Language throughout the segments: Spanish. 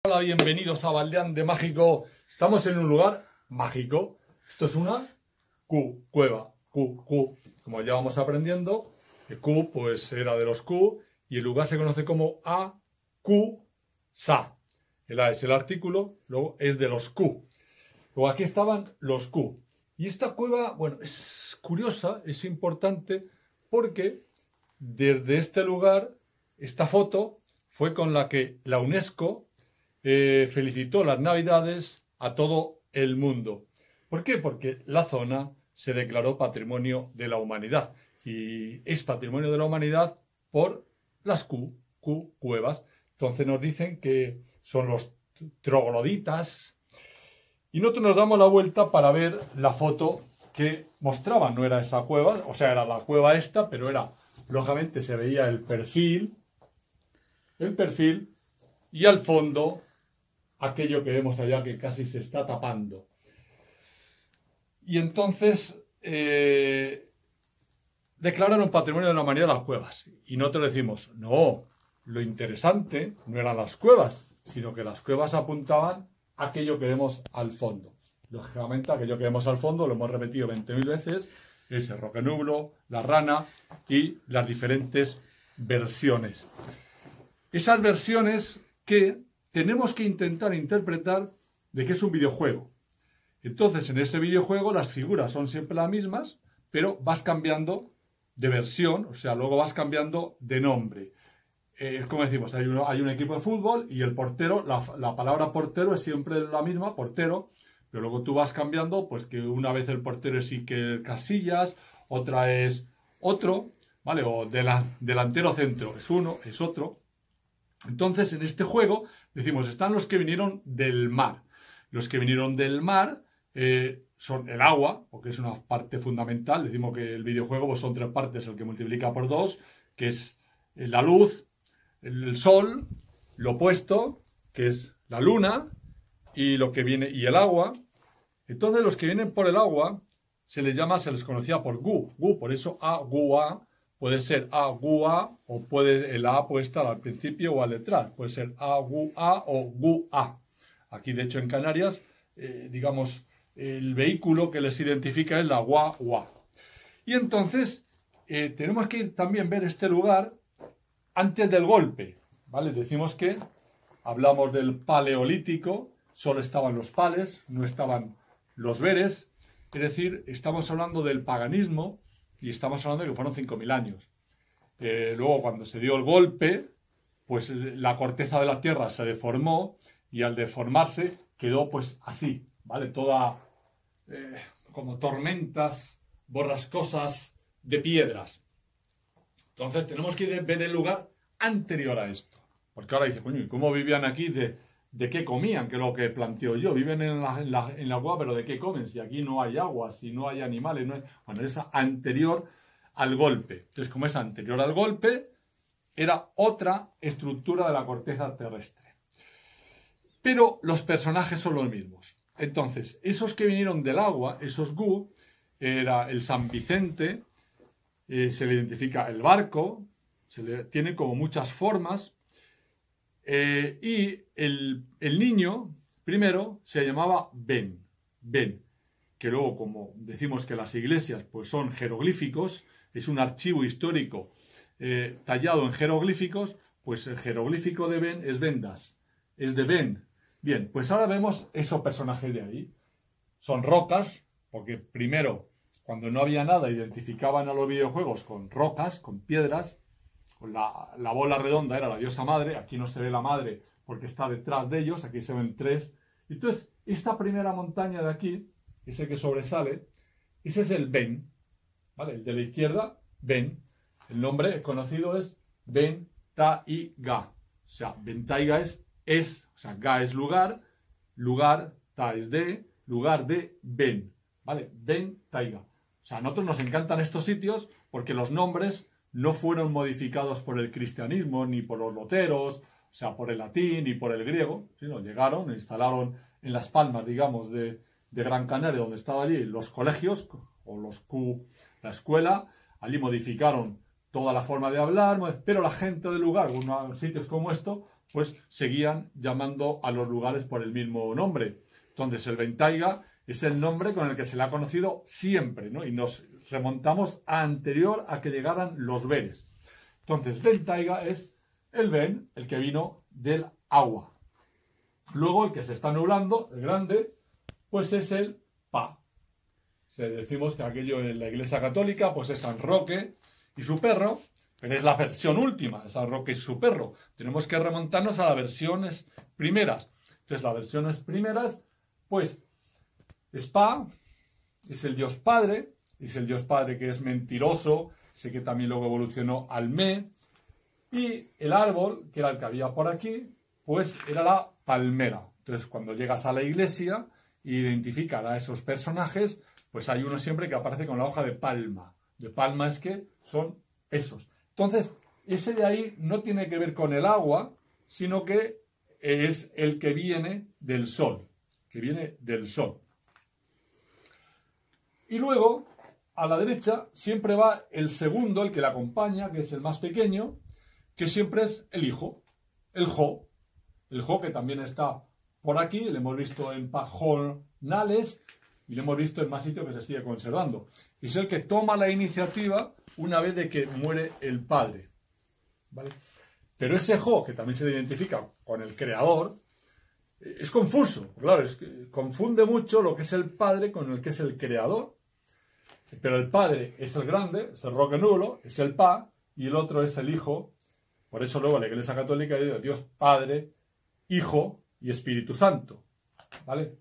Hola, bienvenidos a Baldeán de Mágico. Estamos en un lugar mágico. Esto es una cueva. Como ya vamos aprendiendo, el Q pues era de los Q y el lugar se conoce como A-Q-Sa. El A es el artículo, luego es de los Q. Luego aquí estaban los Q. Y esta cueva, bueno, es curiosa, es importante porque desde este lugar, esta foto fue con la que la UNESCO felicitó las Navidades a todo el mundo. ¿Por qué? Porque la zona se declaró Patrimonio de la Humanidad. Y es Patrimonio de la Humanidad por las cuevas. Entonces nos dicen que son los trogloditas. Y nosotros nos damos la vuelta para ver la foto que mostraban. No era esa cueva, o sea, era la cueva esta, pero era, lógicamente se veía el perfil y al fondo aquello que vemos allá que casi se está tapando. Y entonces declararon Patrimonio de la Humanidad las cuevas. Y nosotros decimos, no, lo interesante no eran las cuevas, sino que las cuevas apuntaban a aquello que vemos al fondo. Lógicamente, aquello que vemos al fondo, lo hemos repetido 20.000 veces, es el roquenublo, la rana y las diferentes versiones. Esas versiones que tenemos que intentar interpretar de qué es un videojuego. Entonces, en ese videojuego las figuras son siempre las mismas, pero vas cambiando de versión, o sea, luego vas cambiando de nombre. Como decimos, hay un equipo de fútbol y el portero, la palabra portero es siempre la misma, portero, pero luego tú vas cambiando, pues que una vez el portero es Iker Casillas, otra es otro, ¿vale? O delantero centro es uno, es otro. Entonces, en este juego, decimos, están los que vinieron del mar. Los que vinieron del mar son el agua, porque es una parte fundamental. Decimos que el videojuego pues, son 3 partes, el que multiplica por 2, que es la luz, el sol, lo opuesto, que es la luna, y lo que viene, y el agua. Entonces, los que vienen por el agua se les conocía por gu, por eso A-gu-a. Puede ser A-gu-a o puede el A puede estar al principio o al detrás. Puede ser A-gu-a o gu-a. Aquí, de hecho, en Canarias, digamos, el vehículo que les identifica es la gua-gua. Y entonces, tenemos que también ver este lugar antes del golpe, ¿vale? Decimos que hablamos del paleolítico, solo estaban los pales, no estaban los veres. Es decir, estamos hablando del paganismo y estamos hablando de que fueron 5.000 años. Luego, cuando se dio el golpe, pues la corteza de la Tierra se deformó y al deformarse quedó pues así, ¿vale? Toda como tormentas borrascosas de piedras. Entonces tenemos que ver el lugar anterior a esto. Porque ahora dice, coño, ¿y cómo vivían aquí? ¿De qué comían? Que es lo que planteo yo. Viven en la agua, pero ¿de qué comen? Si aquí no hay agua, si no hay animales. No hay... Bueno, es anterior al golpe. Entonces, como es anterior al golpe, era otra estructura de la corteza terrestre. Pero los personajes son los mismos. Entonces, esos que vinieron del agua, esos gu, era el San Vicente, se le identifica el barco, tiene como muchas formas. Y el niño, primero, se llamaba Ben, que luego, como decimos que las iglesias pues son jeroglíficos, es un archivo histórico tallado en jeroglíficos, pues el jeroglífico de Ben es Vendas, es de Ben. Bien, pues ahora vemos esos personajes de ahí. Son rocas, porque primero, cuando no había nada, identificaban a los videojuegos con rocas, con piedras. La bola redonda era la diosa madre, aquí no se ve la madre porque está detrás de ellos, aquí se ven 3. Entonces, esta primera montaña de aquí, ese que sobresale, ese es el Ben, ¿vale? El de la izquierda, Ben. El nombre conocido es Ben-ta-i-ga. O sea, Ben-ta-i-ga es, o sea, Ga es lugar, Ta es de, lugar de Ben, ¿vale? Ben-ta-i-ga. O sea, a nosotros nos encantan estos sitios porque los nombres no fueron modificados por el cristianismo, ni por los loteros, o sea, por el latín, ni por el griego, sino llegaron, instalaron en Las Palmas, digamos, de Gran Canaria, donde estaba allí los colegios, o la escuela, allí modificaron toda la forma de hablar, pero la gente del lugar, en sitios como esto, pues seguían llamando a los lugares por el mismo nombre. Entonces el Ventaiga es el nombre con el que se le ha conocido siempre, ¿no? Y nos remontamos a anterior a que llegaran los Veres. Entonces Ventaiga es el ven, el que vino del agua. Luego el que se está nublando, el grande, pues es el pa. Si decimos que aquello en la Iglesia Católica pues es San Roque y su perro, pero es la versión última de San Roque y su perro. Tenemos que remontarnos a las versiones primeras. Entonces las versiones primeras, pues es Pa, es el Dios Padre, es el Dios Padre que es mentiroso, sé que también luego evolucionó al Me, y el árbol, que era el que había por aquí, pues era la palmera. Entonces cuando llegas a la iglesia e identifican a esos personajes, pues hay uno siempre que aparece con la hoja de palma. De palma es que son esos. Entonces, ese de ahí no tiene que ver con el agua, sino que es el que viene del sol. Que viene del sol. Y luego, a la derecha, siempre va el segundo, el que le acompaña, que es el más pequeño, que siempre es el hijo, el Jo. El Jo que también está por aquí, lo hemos visto en pajonales y lo hemos visto en más sitios que se sigue conservando. Es el que toma la iniciativa una vez de que muere el padre. ¿Vale? Pero ese Jo, que también se identifica con el creador, es confuso. Claro, confunde mucho lo que es el padre con el que es el creador. Pero el padre es el grande, es el roque nulo, es el pa, y el otro es el hijo. Por eso luego la Iglesia Católica dice Dios Padre, Hijo y Espíritu Santo. ¿Vale?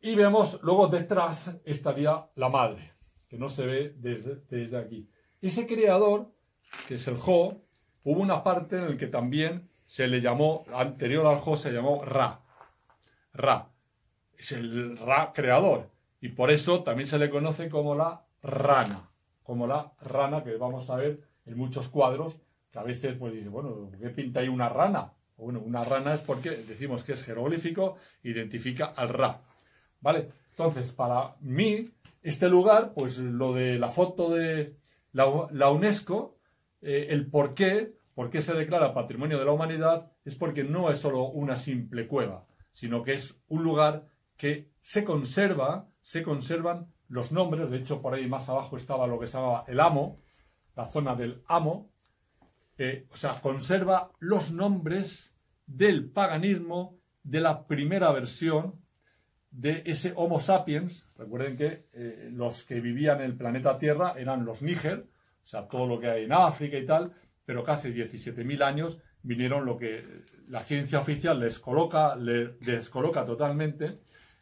Y vemos, luego detrás estaría la madre, que no se ve desde aquí. Ese creador, que es el Jo, hubo una parte en la que también se le llamó, anterior al Jo se llamó Ra. Ra. Es el Ra creador. Y por eso también se le conoce como la rana. Como la rana que vamos a ver en muchos cuadros, que a veces pues dice, bueno, ¿qué pinta ahí una rana? Bueno, una rana es porque decimos que es jeroglífico, identifica al Ra. ¿Vale? Entonces, para mí, este lugar, pues lo de la foto de la UNESCO, el por qué se declara Patrimonio de la Humanidad, es porque no es solo una simple cueva, sino que es un lugar que se conservan los nombres. De hecho, por ahí más abajo estaba lo que se llamaba el Amo, la zona del Amo. O sea, conserva los nombres del paganismo de la primera versión de ese Homo sapiens. Recuerden que los que vivían en el planeta Tierra eran los Níger, o sea, todo lo que hay en África y tal, pero que hace 17.000 años vinieron lo que la ciencia oficial les descoloca totalmente.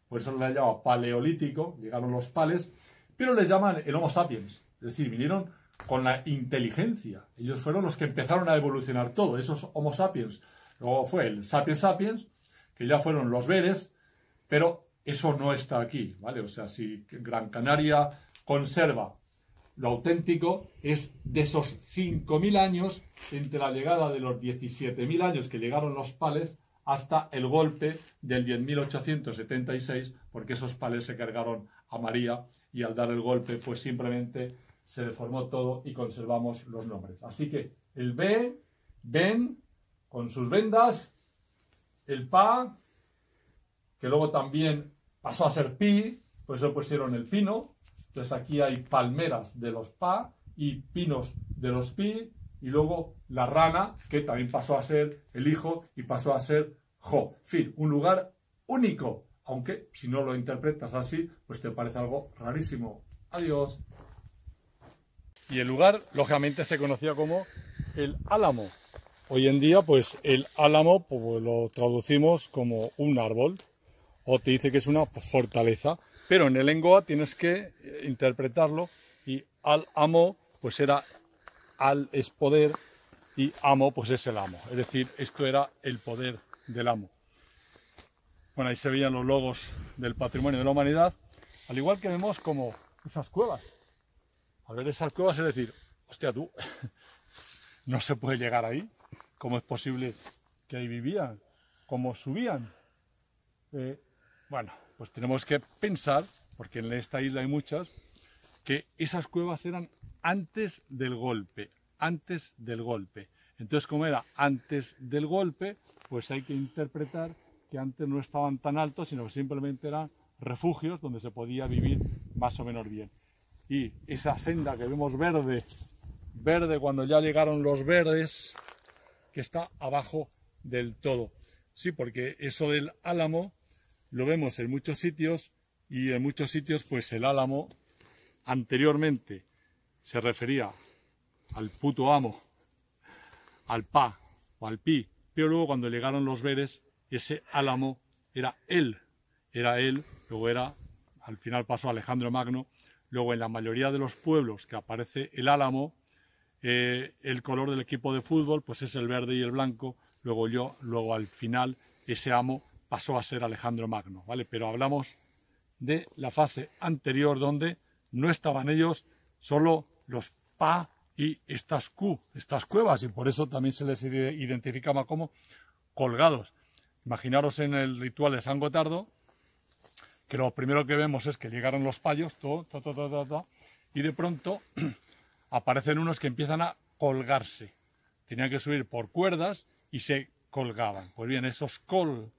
Por eso les llama paleolítico, llegaron los pales, pero les llaman el Homo sapiens. Es decir, vinieron con la inteligencia. Ellos fueron los que empezaron a evolucionar todo, esos Homo sapiens. Luego fue el Sapiens sapiens, que ya fueron los Veres, pero eso no está aquí, ¿vale? O sea, si Gran Canaria conserva lo auténtico, es de esos 5.000 años, entre la llegada de los 17.000 años que llegaron los pales, hasta el golpe del 10.876, porque esos pales se cargaron a María y al dar el golpe, pues simplemente se deformó todo y conservamos los nombres. Así que el B, Ben, con sus vendas, el Pa, que luego también pasó a ser Pi, por eso pusieron el pino. Entonces aquí hay palmeras de los Pa y pinos de los Pi, y luego la rana, que también pasó a ser el hijo y pasó a ser Jo. En fin, un lugar único, aunque si no lo interpretas así, pues te parece algo rarísimo. Adiós. Y el lugar, lógicamente, se conocía como el Álamo. Hoy en día, pues el álamo pues, lo traducimos como un árbol, o te dice que es una fortaleza, pero en el lengoa tienes que interpretarlo, y al amo, pues era al es poder, y amo, pues es el amo. Es decir, esto era el poder del amo. Bueno, ahí se veían los logos del Patrimonio de la Humanidad, al igual que vemos como esas cuevas. Al ver esas cuevas es decir, hostia tú, no se puede llegar ahí. ¿Cómo es posible que ahí vivían? ¿Cómo subían? Bueno, pues tenemos que pensar, porque en esta isla hay muchas, que esas cuevas eran antes del golpe, Entonces, como era antes del golpe, pues hay que interpretar que antes no estaban tan altos, sino que simplemente eran refugios donde se podía vivir más o menos bien. Y esa senda que vemos verde cuando ya llegaron los verdes, que está abajo del todo. Sí, porque eso del álamo lo vemos en muchos sitios, y en muchos sitios pues el álamo anteriormente se refería al puto amo, al pa o al pi, pero luego cuando llegaron los verdes, ese álamo era él, luego al final pasó Alejandro Magno. Luego en la mayoría de los pueblos que aparece el álamo, el color del equipo de fútbol pues es el verde y el blanco. Luego al final ese amo pasó a ser Alejandro Magno, ¿vale? Pero hablamos de la fase anterior donde no estaban ellos, solo los pa y estas cuevas, y por eso también se les identificaba como colgados. Imaginaros en el ritual de San Gotardo, que lo primero que vemos es que llegaron los payos, y de pronto aparecen unos que empiezan a colgarse. Tenían que subir por cuerdas y se colgaban. Pues bien, esos col,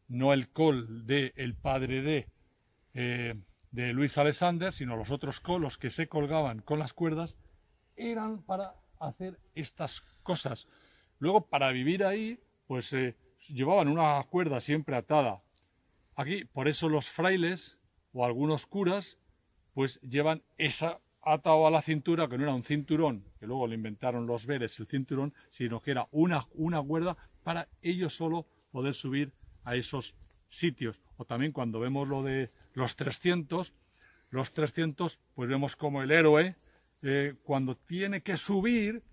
no el col del padre de Luis Alexander, sino los otros colos que se colgaban con las cuerdas, eran para hacer estas cosas. Luego, para vivir ahí, pues llevaban una cuerda siempre atada. Aquí, por eso los frailes o algunos curas, pues llevan esa atado a la cintura, que no era un cinturón, que luego lo inventaron los veres el cinturón, sino que era una cuerda para ellos solo poder subir a esos sitios. O también cuando vemos lo de los 300, pues vemos como el héroe, cuando tiene que subir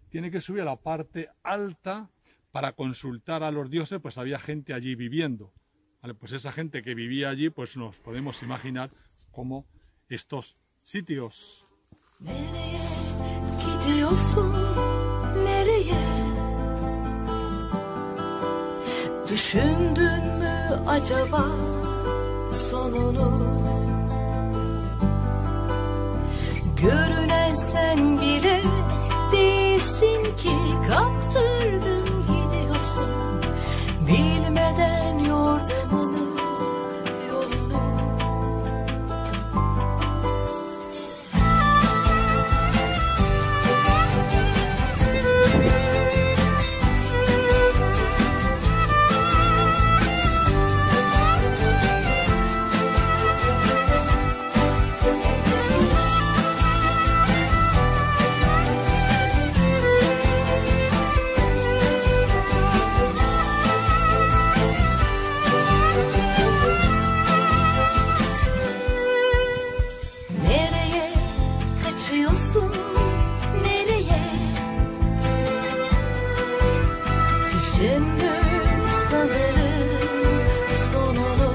a la parte alta para consultar a los dioses, pues había gente allí viviendo. ¿Vale? Pues esa gente que vivía allí, pues nos podemos imaginar como estos sitios. Nereye gidiyorsun, nereye? Düşündün mü acaba sonunu? Görünen sen bile değilsin ki, kaptırdın gidiyorsun, bilmeden yordamını, yolunu. Düşündüm sanırım sonunu.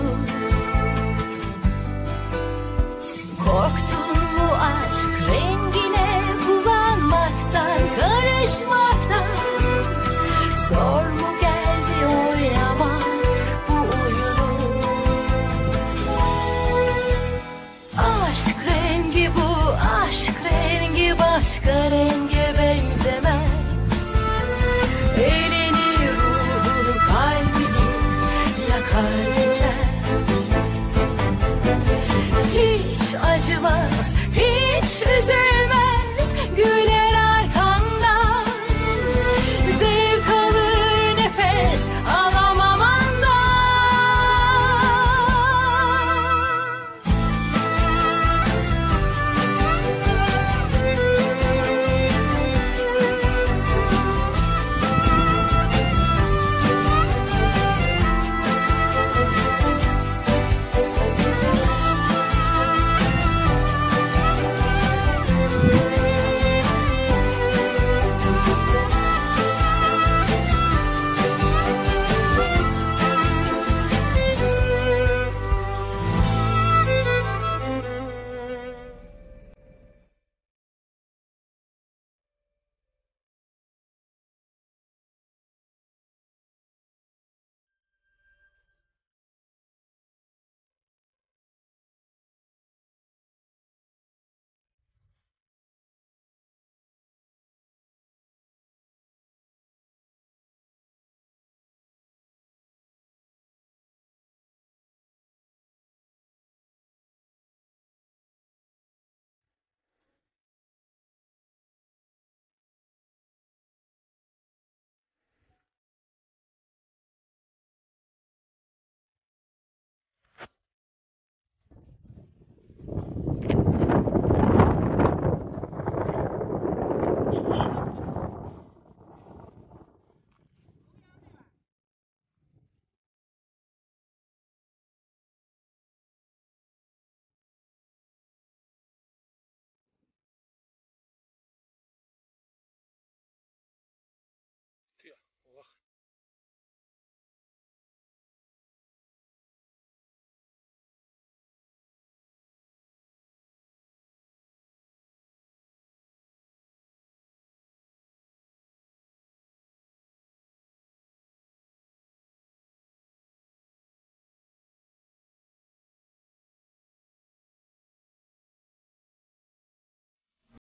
Korktun mu aşk rengine bulanmaktan, karışmaktan? Zor mu geldi oynamak bu oyunu? Aşk rengi bu, aşk rengi başka renge benzemez. Elini ruhunu kalbini yakar